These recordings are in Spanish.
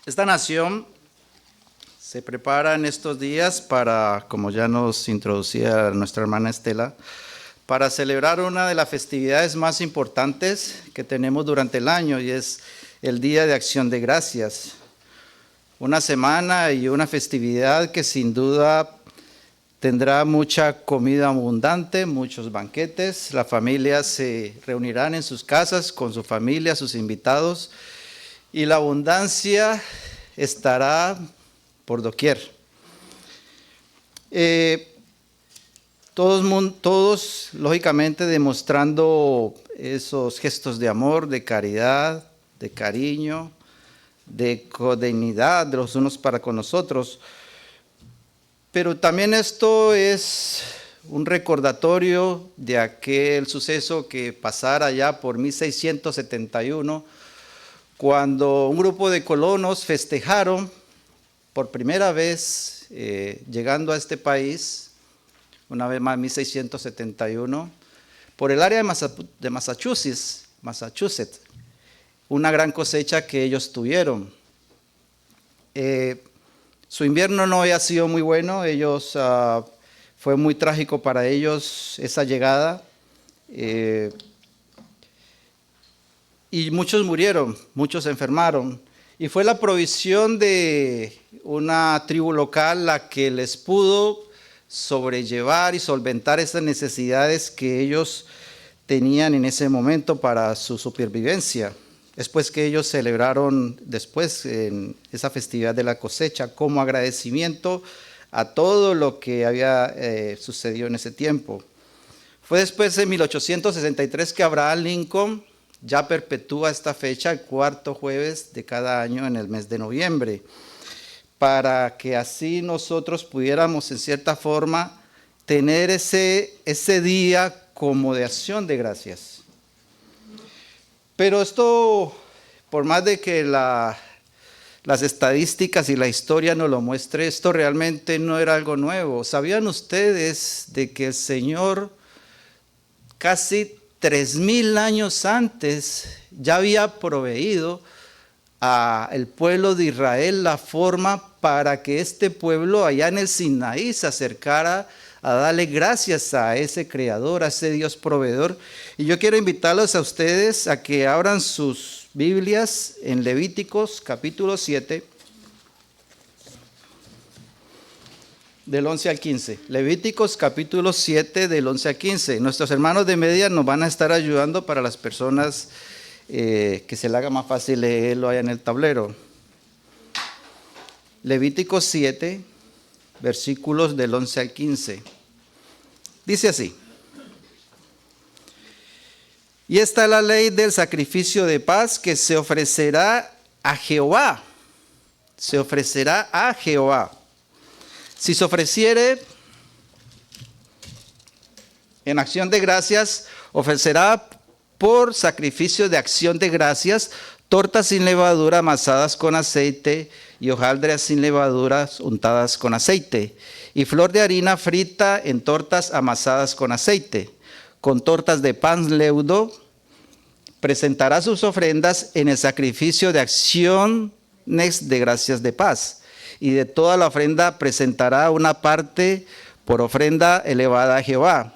Esta nación se prepara en estos días para, como ya nos introducía nuestra hermana Estela, para celebrar una de las festividades más importantes que tenemos durante el año, y es el Día de Acción de Gracias. Una semana y una festividad que sin duda tendrá mucha comida abundante, muchos banquetes. Las familias se reunirán en sus casas con su familia, sus invitados, y la abundancia estará por doquier. Todos, lógicamente, demostrando esos gestos de amor, de caridad, de cariño, de codignidad de los unos para con los otros. Pero también esto es un recordatorio de aquel suceso que pasara ya por 1671, cuando un grupo de colonos festejaron por primera vez llegando a este país, una vez más 1671, por el área de Massachusetts, una gran cosecha que ellos tuvieron. Su invierno no había sido muy bueno, fue muy trágico para ellos esa llegada, y muchos murieron, muchos se enfermaron, y fue la provisión de una tribu local la que les pudo sobrellevar y solventar esas necesidades que ellos tenían en ese momento para su supervivencia. Después que ellos celebraron en esa festividad de la cosecha como agradecimiento a todo lo que había sucedido en ese tiempo. Fue después de 1863 que Abraham Lincoln ya perpetúa esta fecha, el cuarto jueves de cada año en el mes de noviembre, para que así nosotros pudiéramos en cierta forma tener ese día como de acción de gracias. Pero esto, por más de que las estadísticas y la historia nos lo muestre, esto realmente no era algo nuevo. ¿Sabían ustedes de que el Señor casi 3000 años antes ya había proveído al pueblo de Israel la forma para que este pueblo allá en el Sinaí se acercara a darle gracias a ese Creador, a ese Dios proveedor? Y yo quiero invitarlos a ustedes a que abran sus Biblias en Levíticos capítulo 7, del 11 al 15. Levíticos capítulo 7, del 11 al 15. Nuestros hermanos de media nos van a estar ayudando para las personas que se le haga más fácil leerlo allá en el tablero. Levíticos 7, versículos del 11 al 15. Dice así: y esta es la ley del sacrificio de paz que se ofrecerá a Jehová. Se ofrecerá a Jehová. Si se ofreciere en acción de gracias, ofrecerá por sacrificio de acción de gracias tortas sin levadura amasadas con aceite y hojaldras sin levadura untadas con aceite, y flor de harina frita en tortas amasadas con aceite. Con tortas de pan leudo presentará sus ofrendas en el sacrificio de acciones de gracias de paz, y de toda la ofrenda presentará una parte por ofrenda elevada a Jehová.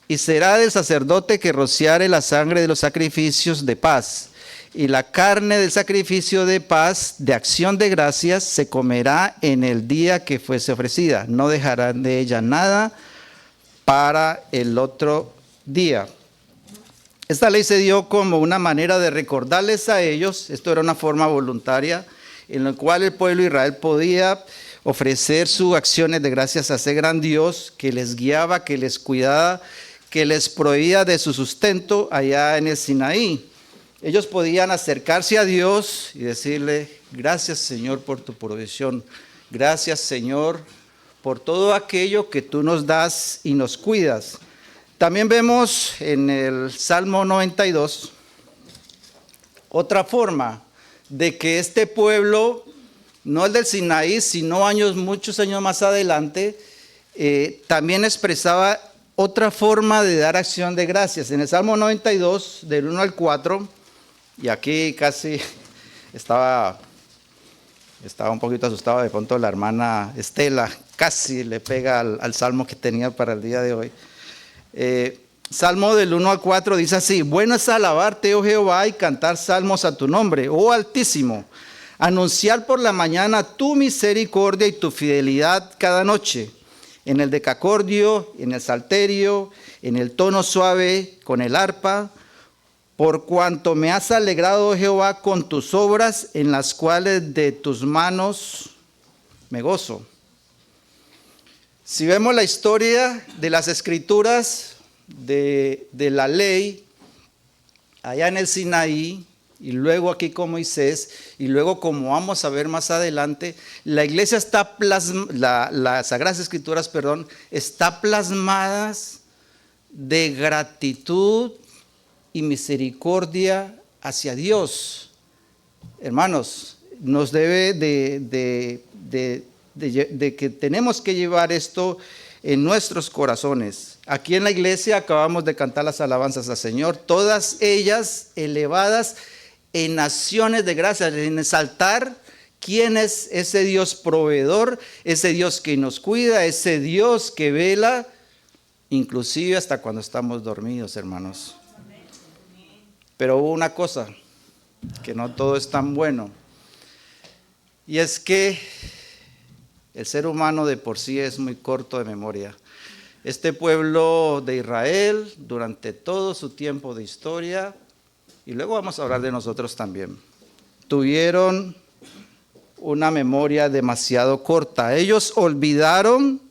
Y será del sacerdote que rociare la sangre de los sacrificios de paz, y la carne del sacrificio de paz de acción de gracias se comerá en el día que fuese ofrecida. No dejarán de ella nada para el otro día. Esta ley se dio como una manera de recordarles a ellos, esto era una forma voluntaria, en la cual el pueblo de Israel podía ofrecer sus acciones de gracias a ese gran Dios que les guiaba, que les cuidaba, que les proveía de su sustento allá en el Sinaí. Ellos podían acercarse a Dios y decirle: gracias, Señor, por tu provisión. Gracias, Señor, por todo aquello que tú nos das y nos cuidas. También vemos en el Salmo 92 otra forma de que este pueblo, no el del Sinaí, sino muchos años más adelante, también expresaba otra forma de dar acción de gracias. En el Salmo 92, del 1 al 4, y aquí casi estaba Estaba un poquito asustado, de pronto la hermana Estela casi le pega al salmo que tenía para el día de hoy. Salmo del 1 al 4 dice así: bueno es alabarte, oh Jehová, y cantar salmos a tu nombre, oh Altísimo. Anunciar por la mañana tu misericordia y tu fidelidad cada noche. En el decacordio, en el salterio, en el tono suave, con el arpa. Por cuanto me has alegrado, oh Jehová, con tus obras, en las cuales de tus manos me gozo. Si vemos la historia de las escrituras, de la ley, allá en el Sinaí, y luego aquí con Moisés, y luego como vamos a ver más adelante, la iglesia está las Sagradas Escrituras, está plasmadas de gratitud y misericordia hacia Dios. Hermanos, nos debe de que tenemos que llevar esto en nuestros corazones. Aquí en la iglesia acabamos de cantar las alabanzas al Señor, todas ellas elevadas en acciones de gracias, en exaltar quién es ese Dios proveedor, ese Dios que nos cuida, ese Dios que vela, inclusive hasta cuando estamos dormidos, hermanos. Pero hubo una cosa, que no todo es tan bueno, y es que el ser humano de por sí es muy corto de memoria. Este pueblo de Israel, durante todo su tiempo de historia, y luego vamos a hablar de nosotros también, tuvieron una memoria demasiado corta. Ellos olvidaron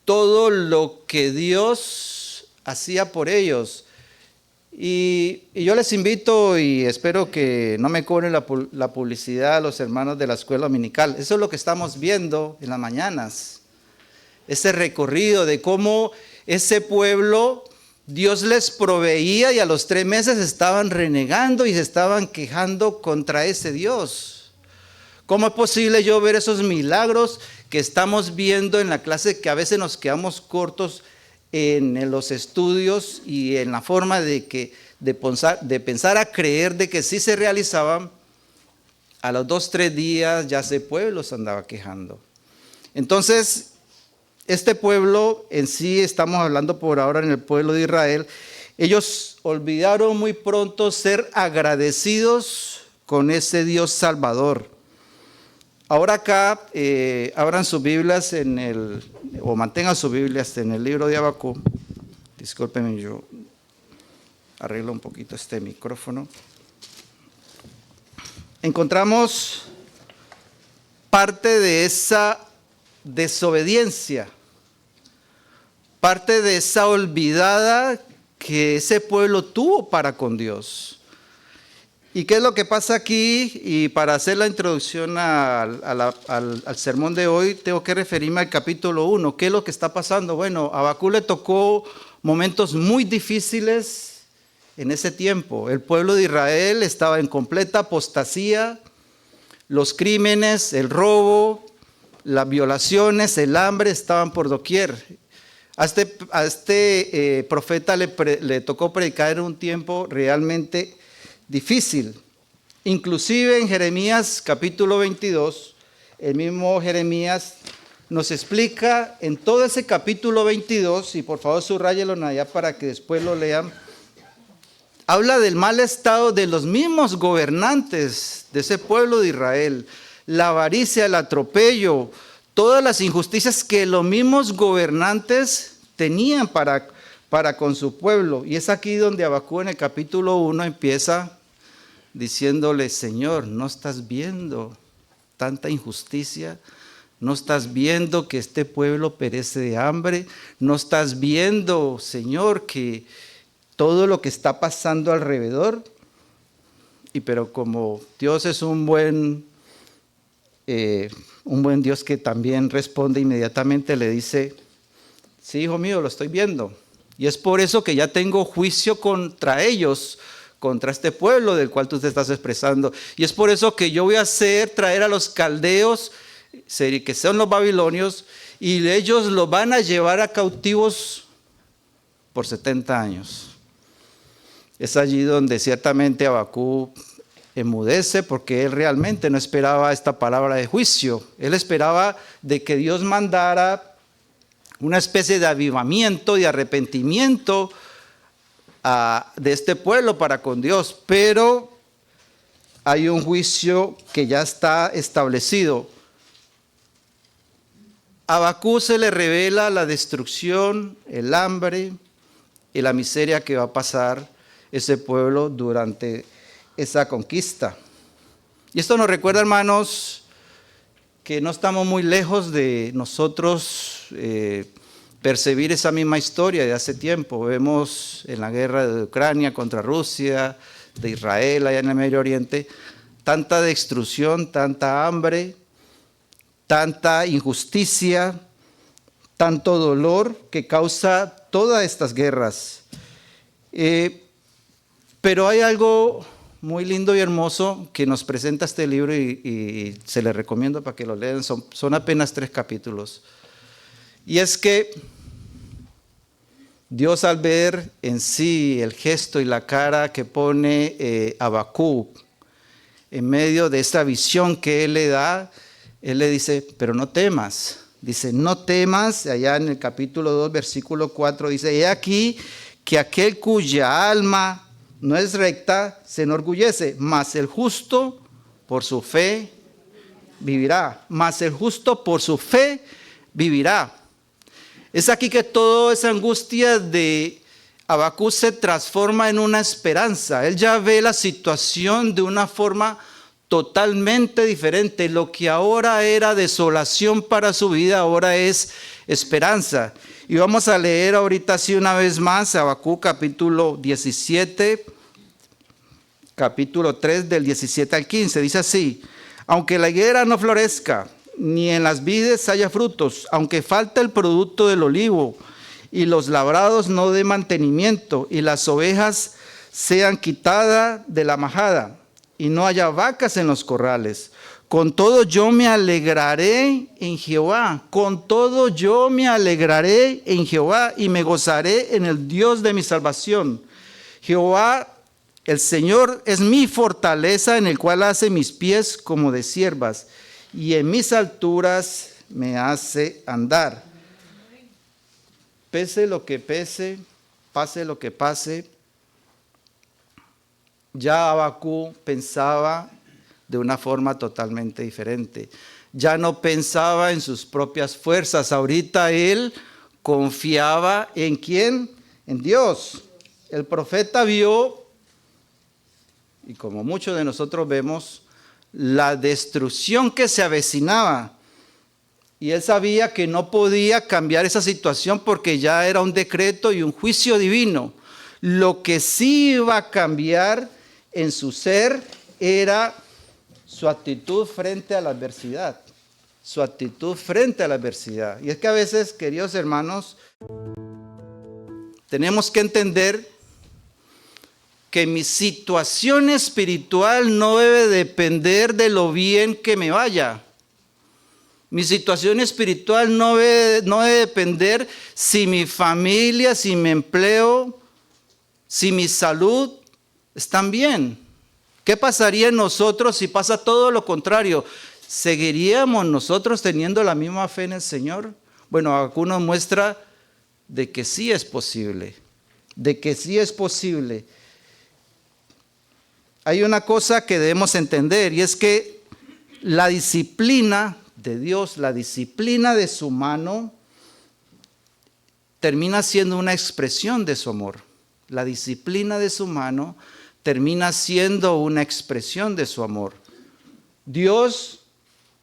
todo lo que Dios hacía por ellos. Y yo les invito, y espero que no me cobren la publicidad a los hermanos de la escuela dominical. Eso es lo que estamos viendo en las mañanas. Ese recorrido de cómo ese pueblo, Dios les proveía y a los 3 meses estaban renegando y se estaban quejando contra ese Dios. ¿Cómo es posible yo ver esos milagros que estamos viendo en la clase, que a veces nos quedamos cortos en los estudios y en la forma de pensar a creer de que sí se realizaban? A los 2-3 días ya ese pueblo se andaba quejando. Entonces, este pueblo en sí, estamos hablando por ahora en el pueblo de Israel, ellos olvidaron muy pronto ser agradecidos con ese Dios Salvador. Ahora acá, abran sus Biblias o mantengan sus Biblias en el libro de Habacuc. Discúlpenme, yo arreglo un poquito este micrófono. Encontramos parte de esa desobediencia, parte de esa olvidada que ese pueblo tuvo para con Dios. ¿Y qué es lo que pasa aquí? Y para hacer la introducción al sermón de hoy, tengo que referirme al capítulo 1. ¿Qué es lo que está pasando? Bueno, a Habacuc le tocó momentos muy difíciles en ese tiempo. El pueblo de Israel estaba en completa apostasía. Los crímenes, el robo, las violaciones, el hambre estaban por doquier. A este profeta le tocó predicar en un tiempo realmente difícil. Inclusive en Jeremías capítulo 22, el mismo Jeremías nos explica en todo ese capítulo 22, y por favor subráyelo allá para que después lo lean, habla del mal estado de los mismos gobernantes de ese pueblo de Israel, la avaricia, el atropello, todas las injusticias que los mismos gobernantes tenían para con su pueblo. Y es aquí donde Habacuc en el capítulo 1 empieza diciéndole: Señor, ¿no estás viendo tanta injusticia? ¿No estás viendo que este pueblo perece de hambre? ¿No estás viendo, Señor, que todo lo que está pasando alrededor? Pero como Dios es un buen Dios que también responde inmediatamente, le dice: sí, hijo mío, lo estoy viendo. Y es por eso que ya tengo juicio contra ellos, contra este pueblo del cual tú te estás expresando. Y es por eso que yo voy a traer a los caldeos, que son los babilonios, y ellos los van a llevar a cautivos por 70 años. Es allí donde ciertamente Habacuc enmudece porque él realmente no esperaba esta palabra de juicio. Él esperaba de que Dios mandara una especie de avivamiento, de arrepentimiento de este pueblo para con Dios, pero hay un juicio que ya está establecido. A Habacuc se le revela la destrucción, el hambre y la miseria que va a pasar ese pueblo durante esa conquista. Y esto nos recuerda, hermanos, que no estamos muy lejos de nosotros percibir esa misma historia de hace tiempo. Vemos en la guerra de Ucrania contra Rusia, de Israel allá en el Medio Oriente, tanta destrucción, tanta hambre, tanta injusticia, tanto dolor que causa todas estas guerras. Pero hay algo muy lindo y hermoso que nos presenta este libro y se les recomiendo para que lo lean. Son apenas 3 capítulos. Y es que Dios, al ver en sí el gesto y la cara que pone Habacuc en medio de esta visión que él le da, él le dice, pero no temas. Dice, no temas, allá en el capítulo 2, versículo 4, dice, he aquí que aquel cuya alma no es recta se enorgullece, mas el justo por su fe vivirá. Mas el justo por su fe vivirá. Es aquí que toda esa angustia de Habacuc se transforma en una esperanza. Él ya ve la situación de una forma totalmente diferente. Lo que ahora era desolación para su vida, ahora es esperanza. Y vamos a leer ahorita sí una vez más Habacuc capítulo 17, capítulo 3 del 17 al 15. Dice así, aunque la higuera no florezca, ni en las vides haya frutos, aunque falte el producto del olivo, y los labrados no den mantenimiento, y las ovejas sean quitadas de la majada, y no haya vacas en los corrales. Con todo yo me alegraré en Jehová, con todo yo me alegraré en Jehová, y me gozaré en el Dios de mi salvación. Jehová, el Señor, es mi fortaleza, en el cual hace mis pies como de ciervas, y en mis alturas me hace andar. Pese lo que pese, pase lo que pase, ya Habacuc pensaba de una forma totalmente diferente. Ya no pensaba en sus propias fuerzas. Ahorita él confiaba ¿en quién? En Dios. El profeta vio, y como muchos de nosotros vemos, la destrucción que se avecinaba. Y él sabía que no podía cambiar esa situación porque ya era un decreto y un juicio divino. Lo que sí iba a cambiar en su ser era su actitud frente a la adversidad. Su actitud frente a la adversidad. Y es que a veces, queridos hermanos, tenemos que entender que mi situación espiritual no debe depender de lo bien que me vaya. Mi situación espiritual no debe depender si mi familia, si mi empleo, si mi salud están bien. ¿Qué pasaría en nosotros si pasa todo lo contrario? ¿Seguiríamos nosotros teniendo la misma fe en el Señor? Bueno, Habacuc nos muestra de que sí es posible, de que sí es posible. Hay una cosa que debemos entender y es que la disciplina de Dios, la disciplina de su mano, termina siendo una expresión de su amor. La disciplina de su mano termina siendo una expresión de su amor. Dios,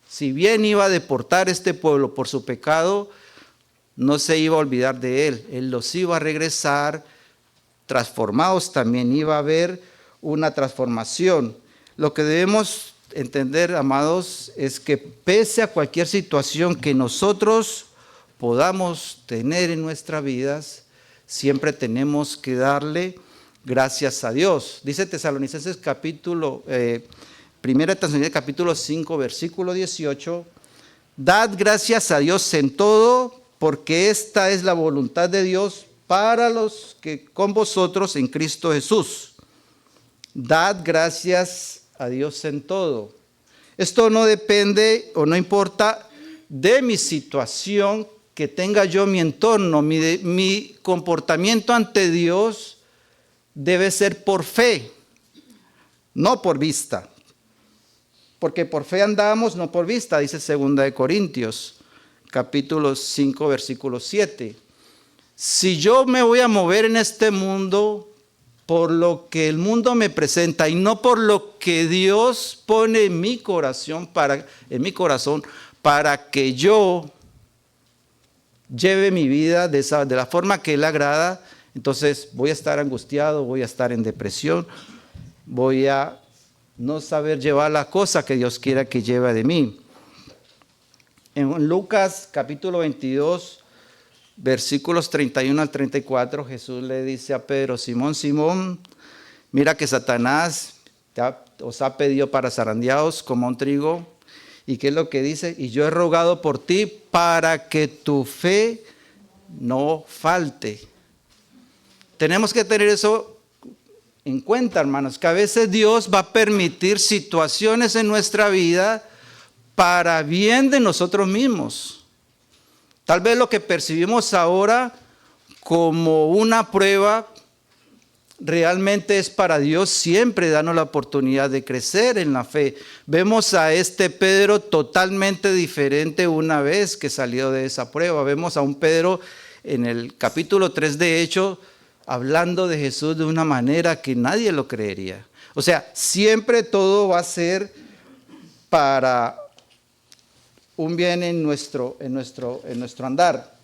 si bien iba a deportar a este pueblo por su pecado, no se iba a olvidar de él. Él los iba a regresar transformados, también iba a haber una transformación. Lo que debemos entender, amados, es que pese a cualquier situación que nosotros podamos tener en nuestras vidas, siempre tenemos que darle gracias a Dios. Dice Tesalonicenses capítulo, 1 Tesalonicenses capítulo 5, versículo 18, dad gracias a Dios en todo, porque esta es la voluntad de Dios para los que con vosotros en Cristo Jesús. Dad gracias a Dios en todo. Esto no depende o no importa de mi situación que tenga yo mi entorno. Mi comportamiento ante Dios debe ser por fe, no por vista. Porque por fe andamos, no por vista, dice 2 Corintios, capítulo 5, versículo 7. Si yo me voy a mover en este mundo por lo que el mundo me presenta y no por lo que Dios pone en mi corazón para que yo lleve mi vida de la forma que Él agrada, entonces voy a estar angustiado, voy a estar en depresión, voy a no saber llevar la cosa que Dios quiera que lleve de mí. En Lucas capítulo 22, versículos 31 al 34, Jesús le dice a Pedro: Simón, Simón, mira que Satanás os ha pedido para zarandearos como un trigo. ¿Y qué es lo que dice? Y yo he rogado por ti para que tu fe no falte. Tenemos que tener eso en cuenta, hermanos, que a veces Dios va a permitir situaciones en nuestra vida para bien de nosotros mismos. Tal vez lo que percibimos ahora como una prueba realmente es para Dios siempre darnos la oportunidad de crecer en la fe. Vemos a este Pedro totalmente diferente una vez que salió de esa prueba. Vemos a un Pedro en el capítulo 3 de Hechos hablando de Jesús de una manera que nadie lo creería. O sea, siempre todo va a ser para un bien en nuestro andar.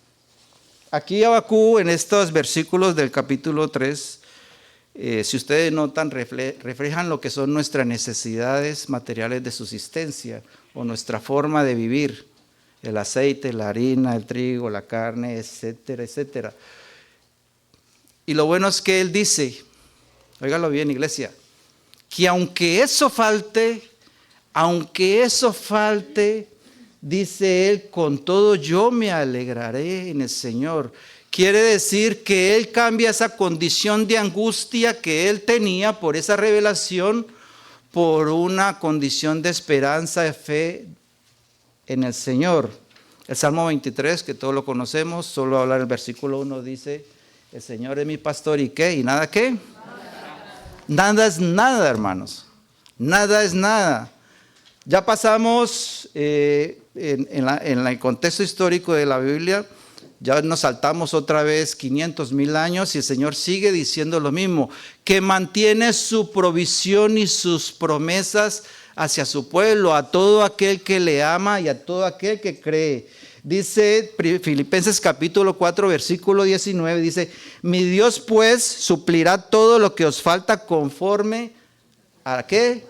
Aquí Abacú, en estos versículos del capítulo 3, si ustedes notan, reflejan lo que son nuestras necesidades materiales de subsistencia o nuestra forma de vivir. El aceite, la harina, el trigo, la carne, etcétera, etcétera. Y lo bueno es que él dice, óigalo bien, iglesia, que aunque eso falte, dice él, con todo yo me alegraré en el Señor. Quiere decir que él cambia esa condición de angustia que él tenía por esa revelación por una condición de esperanza, de fe en el Señor. El Salmo 23, que todos lo conocemos, solo hablar el versículo 1 dice: el Señor es mi pastor, ¿y qué? ¿Y nada qué? Nada es nada, hermanos. Nada es nada. Ya pasamos en el contexto histórico de la Biblia, ya nos saltamos otra vez 500,000 años y el Señor sigue diciendo lo mismo, que mantiene su provisión y sus promesas hacia su pueblo, a todo aquel que le ama y a todo aquel que cree. Dice Filipenses capítulo 4, versículo 19, dice: mi Dios pues suplirá todo lo que os falta conforme a ¿qué?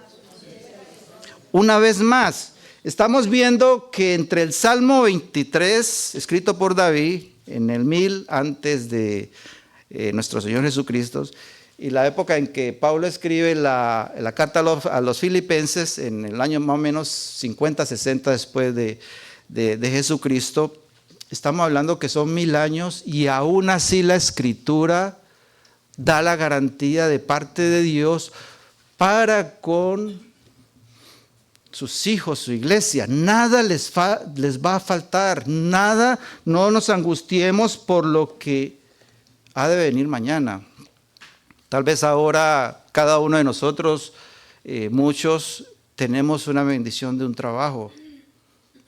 Una vez más, estamos viendo que entre el Salmo 23, escrito por David, en el 1000 antes de nuestro Señor Jesucristo, y la época en que Pablo escribe la carta a los filipenses, en el año más o menos 50, 60 después de Jesucristo, estamos hablando que son 1000 años y aún así la Escritura da la garantía de parte de Dios para con sus hijos, su iglesia. Nada les va a faltar, nada, no nos angustiemos por lo que ha de venir mañana. Tal vez ahora cada uno de nosotros, muchos, tenemos una bendición de un trabajo.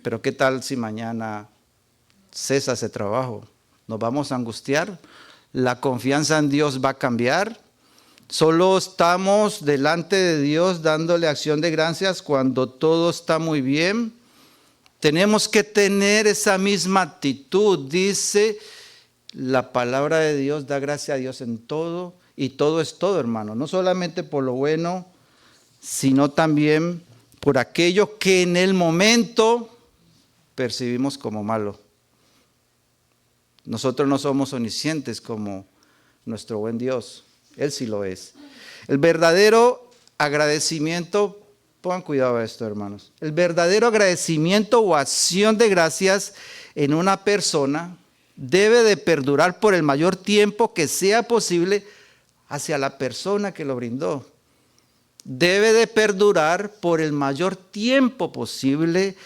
Pero ¿qué tal si mañana cesa ese trabajo? ¿Nos vamos a angustiar? ¿La confianza en Dios va a cambiar? Solo estamos delante de Dios dándole acción de gracias cuando todo está muy bien. Tenemos que tener esa misma actitud. Dice la palabra de Dios, da gracia a Dios en todo, y todo es todo, hermano. No solamente por lo bueno, sino también por aquello que en el momento percibimos como malo. Nosotros no somos omniscientes como nuestro buen Dios. Él sí lo es. El verdadero agradecimiento, pongan cuidado a esto, hermanos. El verdadero agradecimiento o acción de gracias en una persona debe de perdurar por el mayor tiempo que sea posible hacia la persona que lo brindó. debe de perdurar por el mayor tiempo posible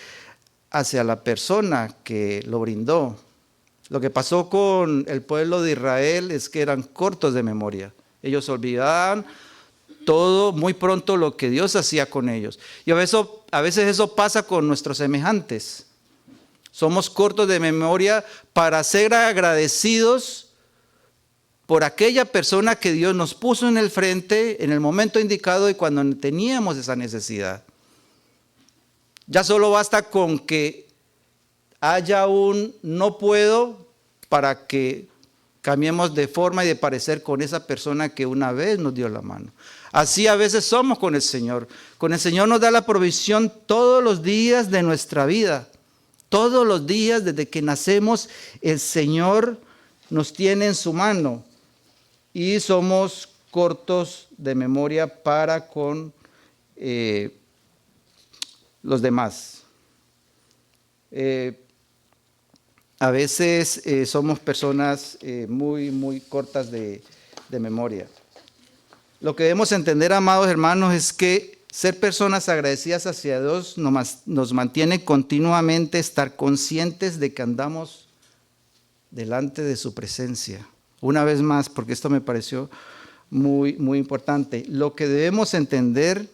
hacia la persona que lo brindó. Lo que pasó con el pueblo de Israel es que eran cortos de memoria. Ellos olvidaban todo muy pronto lo que Dios hacía con ellos. Y a veces eso pasa con nuestros semejantes. Somos cortos de memoria para ser agradecidos por aquella persona que Dios nos puso en el frente en el momento indicado y cuando teníamos esa necesidad. Ya solo basta con que haya un no puedo para que cambiemos de forma y de parecer con esa persona que una vez nos dio la mano. Así a veces somos con el Señor. Con el Señor nos da la provisión todos los días de nuestra vida. Todos los días desde que nacemos, el Señor nos tiene en su mano. Y somos cortos de memoria para con los demás. A veces somos personas muy cortas de memoria. Lo que debemos entender, amados hermanos, es que ser personas agradecidas hacia Dios nos mantiene continuamente estar conscientes de que andamos delante de su presencia. Una vez más, porque esto me pareció muy importante. Lo que debemos entender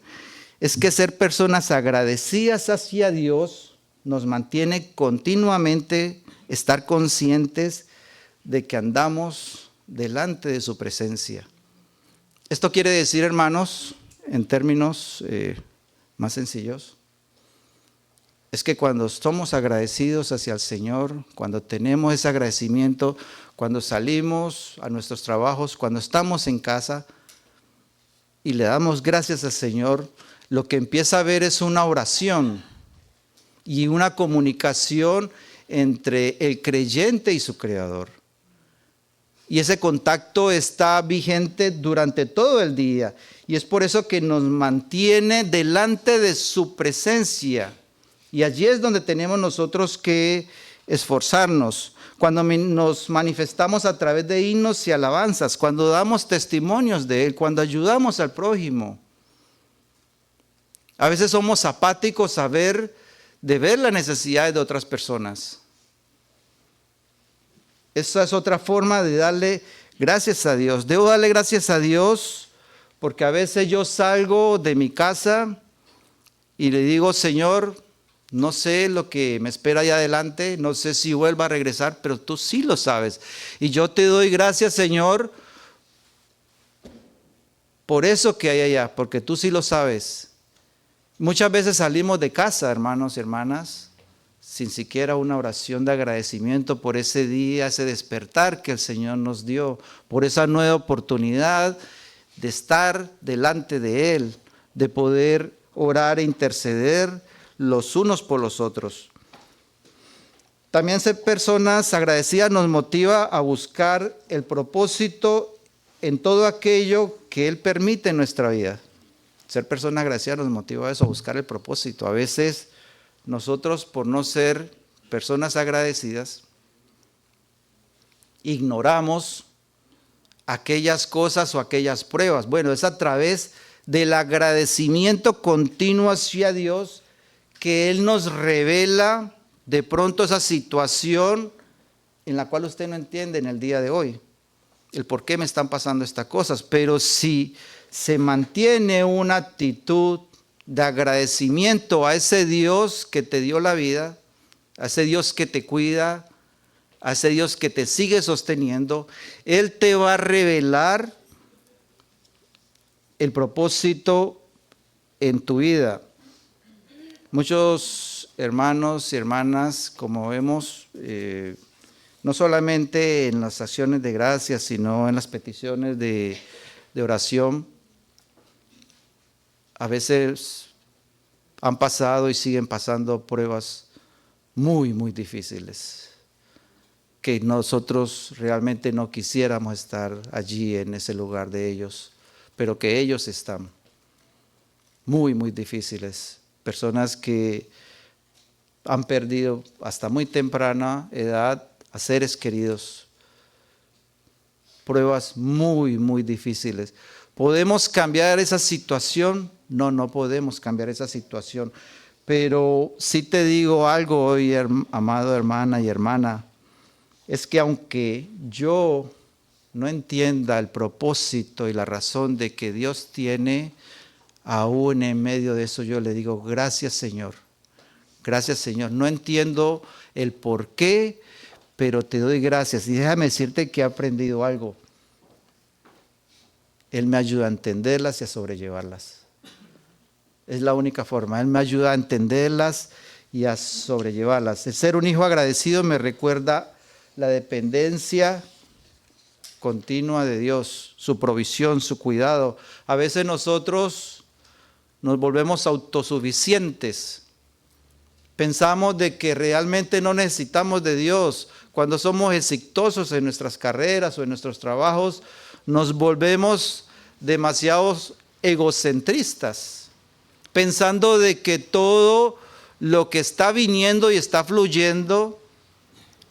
es que ser personas agradecidas hacia Dios nos mantiene continuamente estar conscientes de que andamos delante de su presencia. Esto quiere decir, hermanos, en términos más sencillos, es que cuando somos agradecidos hacia el Señor, cuando tenemos ese agradecimiento, cuando salimos a nuestros trabajos, cuando estamos en casa y le damos gracias al Señor, lo que empieza a haber es una oración y una comunicación entre el creyente y su Creador. Y ese contacto está vigente durante todo el día. Y es por eso que nos mantiene delante de su presencia. Y allí es donde tenemos nosotros que esforzarnos. Cuando nos manifestamos a través de himnos y alabanzas, cuando damos testimonios de Él, cuando ayudamos al prójimo. A veces somos apáticos de ver las necesidades de otras personas. Esa es otra forma de darle gracias a Dios. Debo darle gracias a Dios porque a veces yo salgo de mi casa y le digo, Señor, no sé lo que me espera allá adelante, no sé si vuelva a regresar, pero tú sí lo sabes. Y yo te doy gracias, Señor, por eso que hay allá, porque tú sí lo sabes. Muchas veces salimos de casa, hermanos y hermanas, sin siquiera una oración de agradecimiento por ese día, ese despertar que el Señor nos dio, por esa nueva oportunidad de estar delante de Él, de poder orar e interceder los unos por los otros. También ser personas agradecidas nos motiva a buscar el propósito en todo aquello que Él permite en nuestra vida. Ser personas agradecidas nos motiva a eso, a buscar el propósito. A veces nosotros, por no ser personas agradecidas, ignoramos aquellas cosas o aquellas pruebas. Bueno, es a través del agradecimiento continuo hacia Dios que Él nos revela de pronto esa situación en la cual usted no entiende en el día de hoy, el por qué me están pasando estas cosas. Pero si se mantiene una actitud de agradecimiento a ese Dios que te dio la vida, a ese Dios que te cuida, a ese Dios que te sigue sosteniendo, Él te va a revelar el propósito en tu vida. Muchos hermanos y hermanas, como vemos, no solamente en las acciones de gracias, sino en las peticiones de oración, a veces han pasado y siguen pasando pruebas muy difíciles, que nosotros realmente no quisiéramos estar allí en ese lugar de ellos, pero que ellos están muy difíciles. Personas que han perdido hasta muy temprana edad a seres queridos. Pruebas muy difíciles. ¿Podemos cambiar esa situación? No, no podemos cambiar esa situación. Pero sí te digo algo hoy, amado hermana y hermana, es que aunque yo no entienda el propósito y la razón de que Dios tiene, aún en medio de eso yo le digo, gracias Señor, gracias Señor. No entiendo el por qué, pero te doy gracias. Y déjame decirte que he aprendido algo. Él me ayuda a entenderlas y a sobrellevarlas. Es la única forma. Él me ayuda a entenderlas y a sobrellevarlas. El ser un hijo agradecido me recuerda la dependencia continua de Dios, su provisión, su cuidado. A veces nosotros nos volvemos autosuficientes. Pensamos de que realmente no necesitamos de Dios. Cuando somos exitosos en nuestras carreras o en nuestros trabajos, nos volvemos demasiados egocentristas, pensando de que todo lo que está viniendo y está fluyendo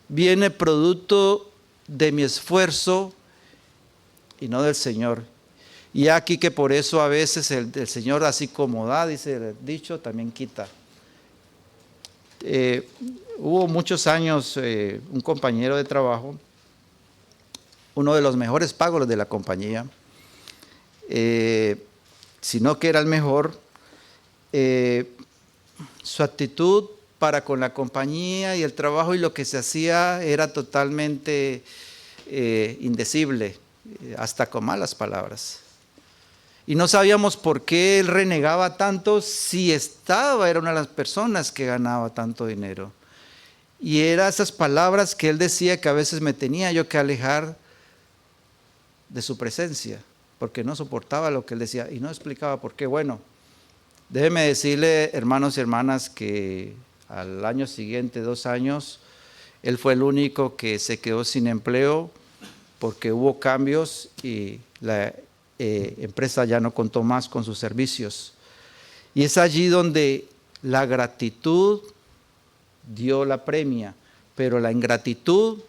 viene producto de mi esfuerzo y no del Señor. Y aquí que por eso a veces el Señor así como da, dice el dicho, también quita. Hubo muchos años un compañero de trabajo, uno de los mejores pagos de la compañía, sino que era el mejor. Su actitud para con la compañía y el trabajo y lo que se hacía era totalmente indecible, hasta con malas palabras. Y no sabíamos por qué él renegaba tanto si era una de las personas que ganaba tanto dinero. Y eran esas palabras que él decía que a veces me tenía yo que alejar de su presencia, porque no soportaba lo que él decía y no explicaba por qué. Bueno, déjeme decirle, hermanos y hermanas, que al año siguiente, 2 años, él fue el único que se quedó sin empleo porque hubo cambios y la empresa ya no contó más con sus servicios. Y es allí donde la gratitud dio la premia, pero la ingratitud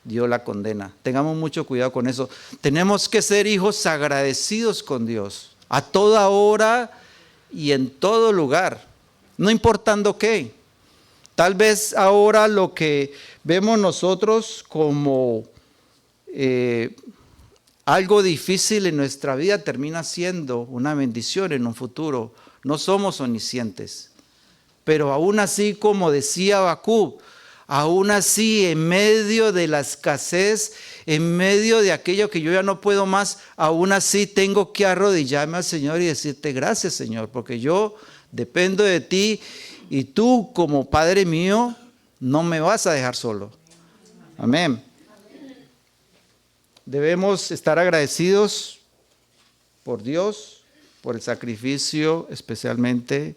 dio la condena. Tengamos mucho cuidado con eso. Tenemos que ser hijos agradecidos con Dios, a toda hora y en todo lugar, no importando qué. Tal vez ahora lo que vemos nosotros como algo difícil en nuestra vida termina siendo una bendición en un futuro. No somos omniscientes, pero aún así, como decía Habacuc, aún así, en medio de la escasez, en medio de aquello que yo ya no puedo más, aún así tengo que arrodillarme al Señor y decirte gracias, Señor, porque yo dependo de ti y tú, como Padre mío, no me vas a dejar solo. Amén. Debemos estar agradecidos por Dios, por el sacrificio especialmente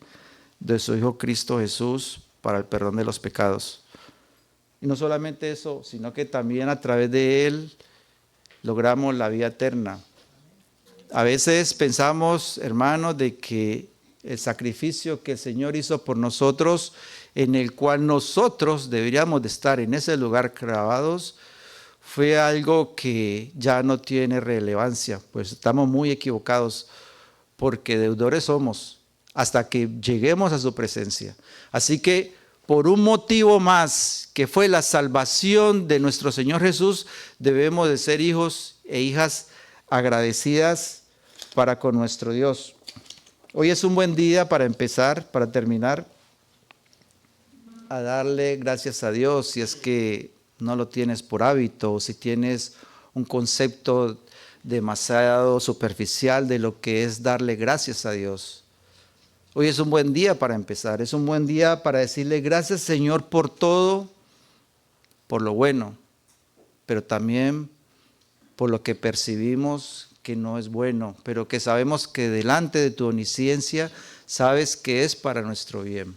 de su Hijo Cristo Jesús para el perdón de los pecados. Y no solamente eso, sino que también a través de Él logramos la vida eterna. A veces pensamos, hermanos, de que el sacrificio que el Señor hizo por nosotros, en el cual nosotros deberíamos de estar en ese lugar grabados, fue algo que ya no tiene relevancia. Pues estamos muy equivocados, porque deudores somos hasta que lleguemos a su presencia. Así que por un motivo más, que fue la salvación de nuestro Señor Jesús, debemos de ser hijos e hijas agradecidas para con nuestro Dios. Hoy es un buen día para empezar, para terminar, a darle gracias a Dios, si es que no lo tienes por hábito, o si tienes un concepto demasiado superficial de lo que es darle gracias a Dios. Hoy es un buen día para empezar, es un buen día para decirle gracias, Señor, por todo, por lo bueno, pero también por lo que percibimos que no es bueno, pero que sabemos que delante de tu omnisciencia sabes que es para nuestro bien.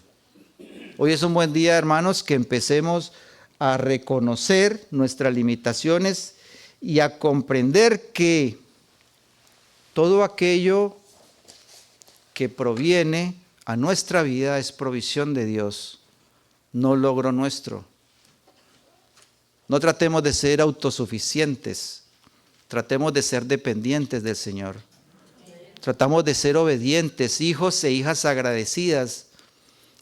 Hoy es un buen día, hermanos, que empecemos a reconocer nuestras limitaciones y a comprender que todo aquello que proviene a nuestra vida es provisión de Dios, no logro nuestro. No tratemos de ser autosuficientes, tratemos de ser dependientes del Señor. Tratamos de ser obedientes, hijos e hijas agradecidas.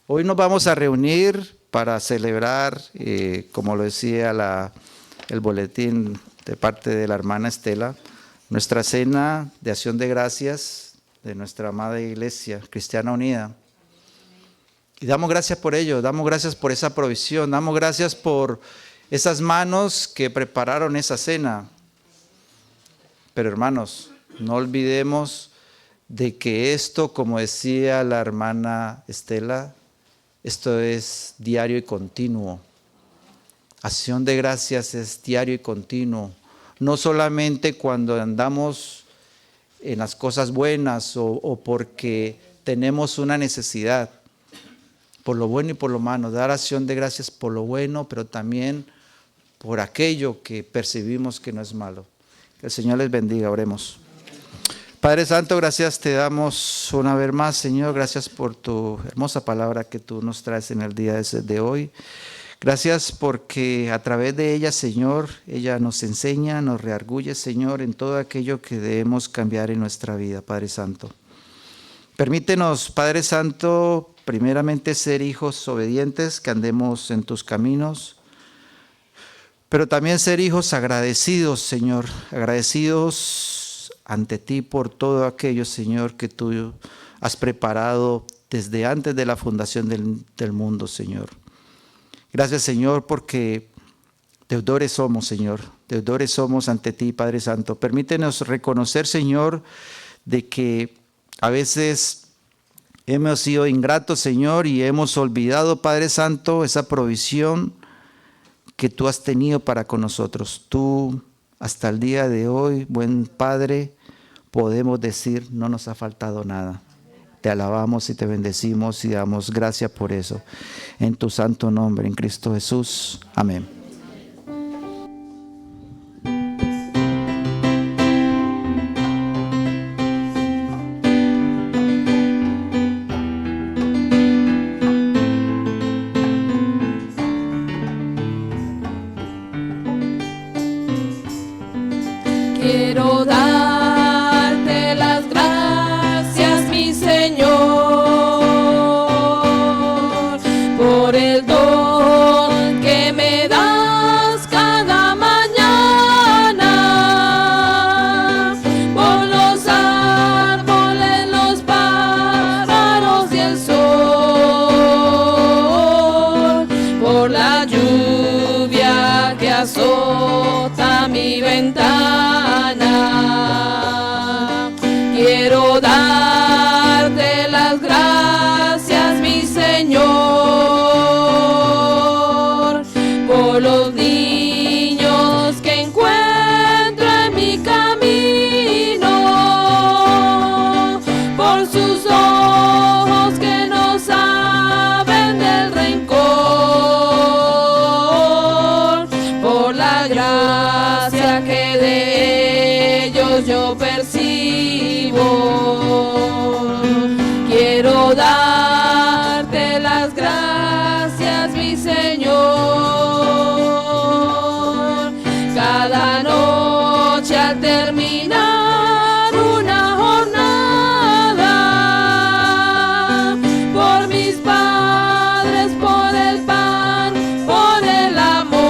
Hoy nos vamos a reunir para celebrar, como lo decía el boletín de parte de la hermana Estela, nuestra cena de acción de gracias de nuestra amada Iglesia Cristiana Unida. Y damos gracias por ello, damos gracias por esa provisión, damos gracias por esas manos que prepararon esa cena. Pero hermanos, no olvidemos de que esto, como decía la hermana Estela, esto es diario y continuo. Acción de gracias es diario y continuo. No solamente cuando andamos en las cosas buenas o porque tenemos una necesidad. Por lo bueno y por lo malo. Dar acción de gracias por lo bueno, pero también por aquello que percibimos que no es malo. Que el Señor les bendiga. Oremos. Padre Santo, gracias te damos una vez más, Señor. Gracias por tu hermosa palabra que tú nos traes en el día de hoy. Gracias porque a través de ella, Señor, ella nos enseña, nos reargulle, Señor, en todo aquello que debemos cambiar en nuestra vida, Padre Santo. Permítenos, Padre Santo, primeramente ser hijos obedientes, que andemos en tus caminos, pero también ser hijos agradecidos, Señor, agradecidos ante ti por todo aquello, Señor, que tú has preparado desde antes de la fundación del mundo, Señor. Gracias, Señor, porque deudores somos, Señor, deudores somos ante ti, Padre Santo. Permítenos reconocer, Señor, de que a veces hemos sido ingratos, Señor, y hemos olvidado, Padre Santo, esa provisión que tú has tenido para con nosotros. Tú, hasta el día de hoy, buen Padre, podemos decir, no nos ha faltado nada. Te alabamos y te bendecimos y damos gracias por eso. En tu santo nombre, en Cristo Jesús. Amén. Quiero darte las gracias, mi Señor, por el don que me das cada mañana, por los árboles, los pájaros y el sol, por la lluvia que azota mi ventana. Quiero darte las gracias, mi Señor, por los niños que encuentro en mi camino, por sus ojos que no saben del rencor, por la gracia que de ellos yo percibo. Quiero darte las gracias, mi Señor, cada noche al terminar una jornada, por mis padres, por el pan, por el amor,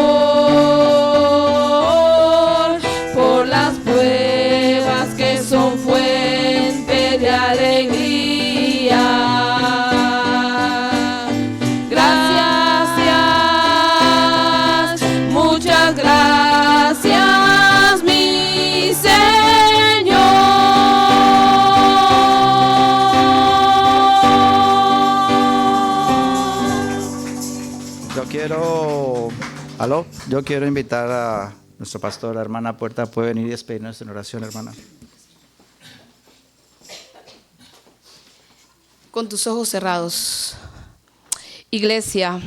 por las pruebas que son fuente de alegría. Gracias, muchas gracias, mi Señor. Yo quiero invitar a nuestro pastor, la hermana Puerta. ¿Puede venir y despedirnos en oración, hermana? Con tus ojos cerrados. Iglesia,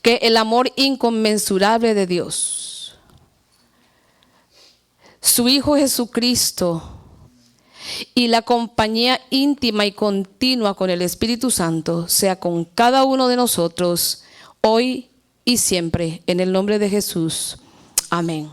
que el amor inconmensurable de Dios, su Hijo Jesucristo y la compañía íntima y continua con el Espíritu Santo sea con cada uno de nosotros hoy y siempre, en el nombre de Jesús. Amén.